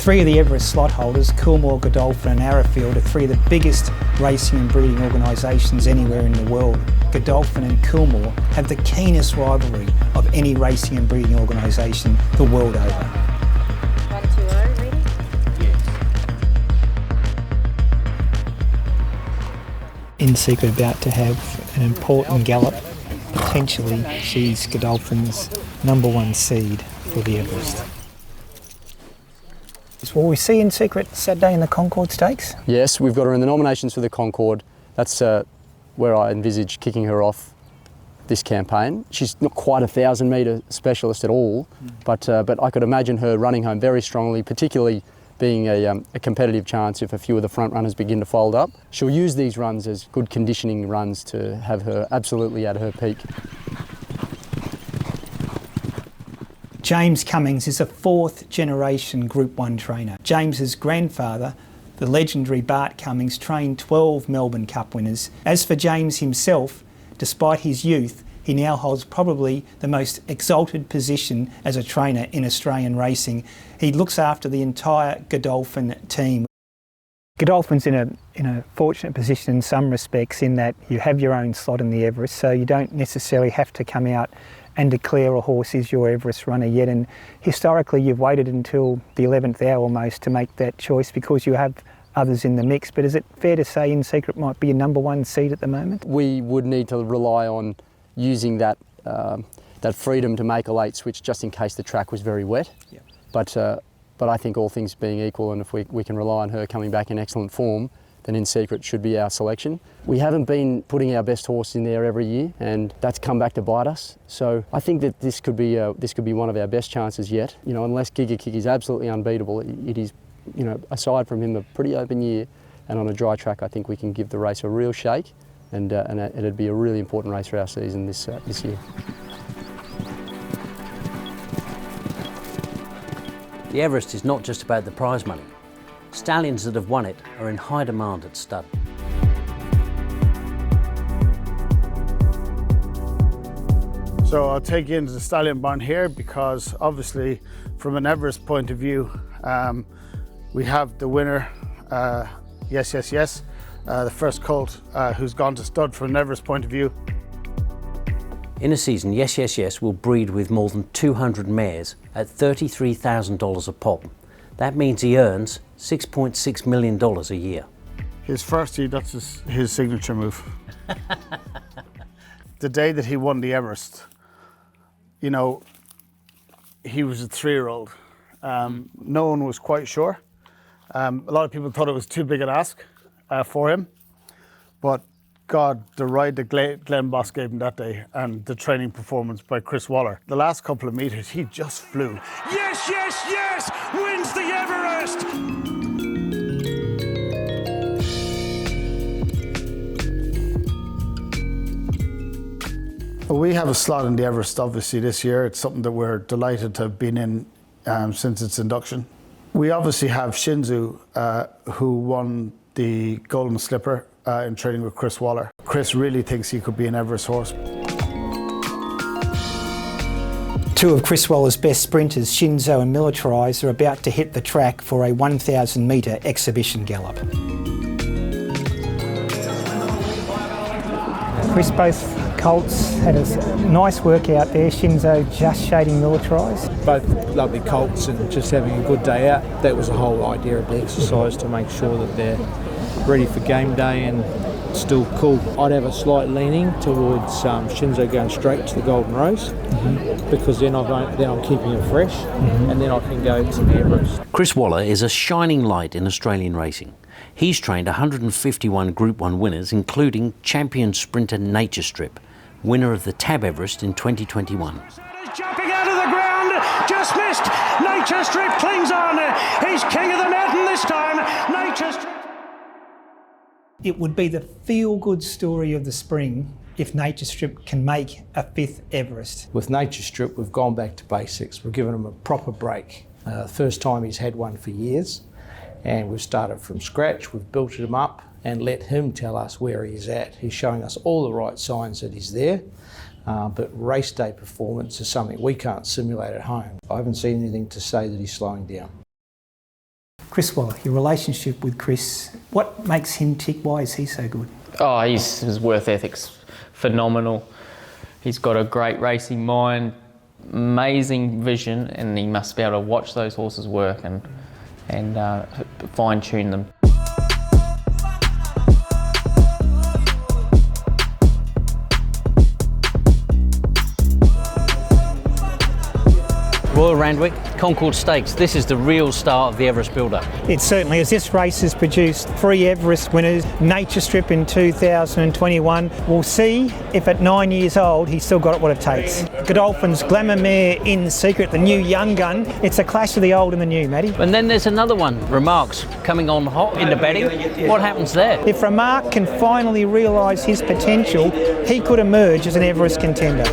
Three of the Everest slot holders, Coolmore, Godolphin and Arrowfield, are three of the biggest racing and breeding organisations anywhere in the world. Godolphin and Coolmore have the keenest rivalry of any racing and breeding organisation the world over. 1-2-0, ready? In Secret about to have an important gallop. Potentially she's Godolphin's #1 seed for the Everest. Will we see In Secret Saturday in the Concord Stakes? Yes, we've got her in the nominations for the Concord. That's where I envisage kicking her off this campaign. She's not quite a 1,000-metre specialist at all, but I could imagine her running home very strongly, particularly being a competitive chance if a few of the front runners begin to fold up. She'll use these runs as good conditioning runs to have her absolutely at her peak. James Cummings is a fourth-generation Group 1 trainer. James's grandfather, the legendary Bart Cummings, trained 12 Melbourne Cup winners. As for James himself, despite his youth, he now holds probably the most exalted position as a trainer in Australian racing. He looks after the entire Godolphin team. Godolphin's in a fortunate position in some respects in that you have your own slot in the Everest, so you don't necessarily have to come out and declare a horse is your Everest runner yet. And historically you've waited until the 11th hour almost to make that choice because you have others in the mix. But is it fair to say In Secret might be a #1 seed at the moment? We would need to rely on using that freedom to make a late switch just in case the track was very wet. Yep. But I think all things being equal, and if we can rely on her coming back in excellent form, then In Secret should be our selection. We haven't been putting our best horse in there every year, and that's come back to bite us. So I think that this could be one of our best chances yet. You know, unless Giga Kick is absolutely unbeatable, it is, you know, aside from him, a pretty open year. And on a dry track, I think we can give the race a real shake, and it'd be a really important race for our season this year. The Everest is not just about the prize money. Stallions that have won it are in high demand at stud. So I'll take you into the stallion barn here because obviously from an Everest point of view, we have the winner, Yes, Yes, Yes, the first colt who's gone to stud from an Everest point of view. In a season, Yes, Yes, Yes will breed with more than 200 mares at $33,000 a pop. That means he earns $6.6 million a year. His first tee, that's his signature move. The day that he won the Everest, you know, he was a 3-year-old. No one was quite sure. A lot of people thought it was too big an ask for him, but God, the ride that Glenn Boss gave him that day and the training performance by Chris Waller. The last couple of metres, he just flew. Yes, yes, yes! Wins the Everest! Well, we have a slot in the Everest obviously this year. It's something that we're delighted to have been in since its induction. We obviously have Shinzu, who won the Golden Slipper in training with Chris Waller. Chris really thinks he could be an Everest horse. Two of Chris Waller's best sprinters, Shinzo and Militarize, are about to hit the track for a 1,000-metre exhibition gallop. Chris, both colts had a nice workout there. Shinzo just shading Militarize. Both lovely colts and just having a good day out. That was the whole idea of the exercise, to make sure that they're ready for game day and still cool. I'd have a slight leaning towards Shinzo going straight to the Golden Rose, because then I'm keeping him fresh, and then I can go to the Everest. Chris Waller is a shining light in Australian racing. He's trained 151 Group 1 winners, including champion sprinter Nature Strip, winner of the Tab Everest in 2021. Jumping out of the ground, just missed. Nature Strip clings on. He's king of the mountain this time. Nature Strip. It would be the feel-good story of the spring if Nature Strip can make a 5th Everest. With Nature Strip, we've gone back to basics. We've given him a proper break. First time he's had one for years, and we've started from scratch. We've built him up and let him tell us where he's at. He's showing us all the right signs that he's there, but race day performance is something we can't simulate at home. I haven't seen anything to say that he's slowing down. Chris Waller, your relationship with Chris, what makes him tick? Why is he so good? Oh, his worth ethic's phenomenal. He's got a great racing mind, amazing vision, and he must be able to watch those horses work and fine-tune them. Royal Randwick, Concord Stakes. This is the real start of the Everest build-up. It certainly is. This race has produced 3 Everest winners. Nature Strip in 2021. We'll see if at 9 years old he's still got what it takes. Godolphin's Glamour Mare in Secret, the new young gun. It's a clash of the old and the new, Matty. And then there's another one, Remarks, coming on hot in the betting. What happens there? If Remark can finally realise his potential, he could emerge as an Everest contender.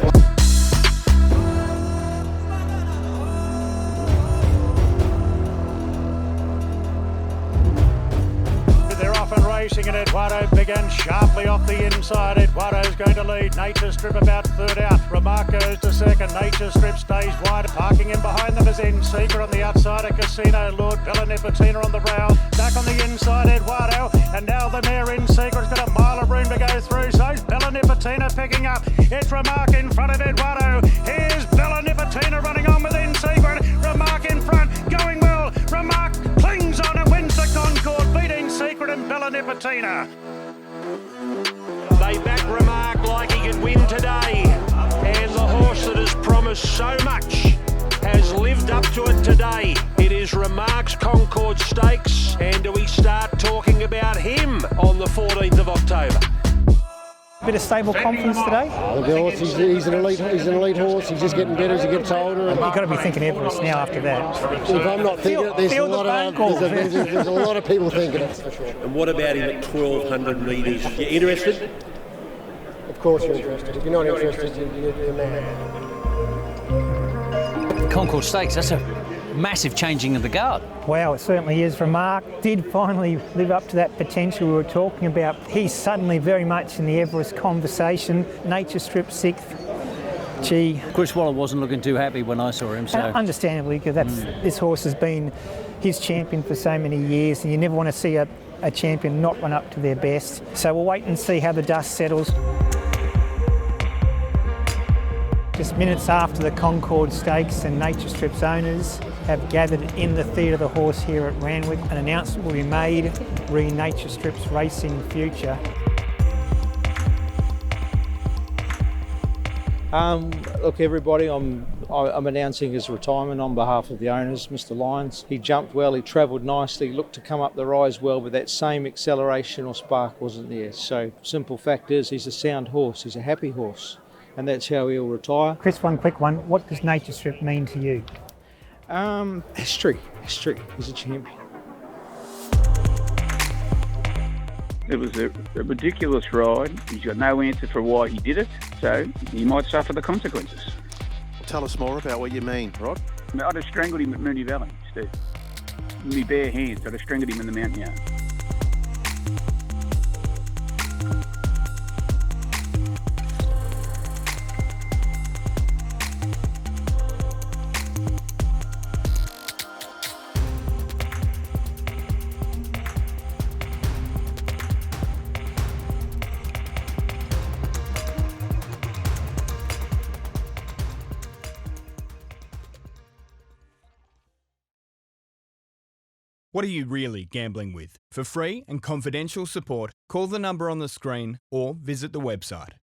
Racing and Eduardo began sharply off the inside. Eduardo's going to lead. Nature Strip about third out. Remark goes to second. Nature Strip stays wide. Parking in behind them is In Secret on the outside. A Casino Lord. Bella Nipotina on the brow. Back on the inside, Eduardo. And now the mare In Secret's got a mile of room to go through. So's Bella Nipotina picking up. It's Remark in front of Eduardo. Here's Bella Nipotina running on with In Secret. Remark in front. Going well. Remark clings on and wins the Concord. Beating Secret and Bella Nipotina. They back Remark like he could win today, and the horse that has promised so much has lived up to it today. It is Remark's Concord Stakes, and do we start talking about him on the 14th of October? Bit of stable confidence today? The horse, he's an elite horse. He's just getting better as he gets older. You've got to be thinking Everest now after that. If I'm not thinking it, there's a lot of people thinking it, for sure. And what about him at 1,200 metres? You interested? Of course you're interested. If you're not interested, you're mad. Concord Stakes, that's a massive changing of the guard. Wow, it certainly is. Remark did finally live up to that potential we were talking about. He's suddenly very much in the Everest conversation. Nature Strip 6th. Gee. Chris Waller wasn't looking too happy when I saw him, so... Understandably, because this horse has been his champion for so many years, and you never want to see a champion not run up to their best. So we'll wait and see how the dust settles. Just minutes after the Concord Stakes, and Nature Strip's owners have gathered in the Theatre of the Horse here at Randwick. An announcement will be made re Nature Strip's racing future. Look, everybody, I'm announcing his retirement on behalf of the owners, Mr. Lyons. He jumped well, he travelled nicely, looked to come up the rise well, but that same acceleration or spark wasn't there. So, simple fact is, he's a sound horse, he's a happy horse, and that's how he'll retire. Chris, one quick one. What does Nature Strip mean to you? History. He's a champion. It was a ridiculous ride. He's got no answer for why he did it, so he might suffer the consequences. Tell us more about what you mean, Rod. I'd have strangled him at Moonee Valley, Steve. With my bare hands, I'd have strangled him in the mountain yard. What are you really gambling with? For free and confidential support, call the number on the screen or visit the website.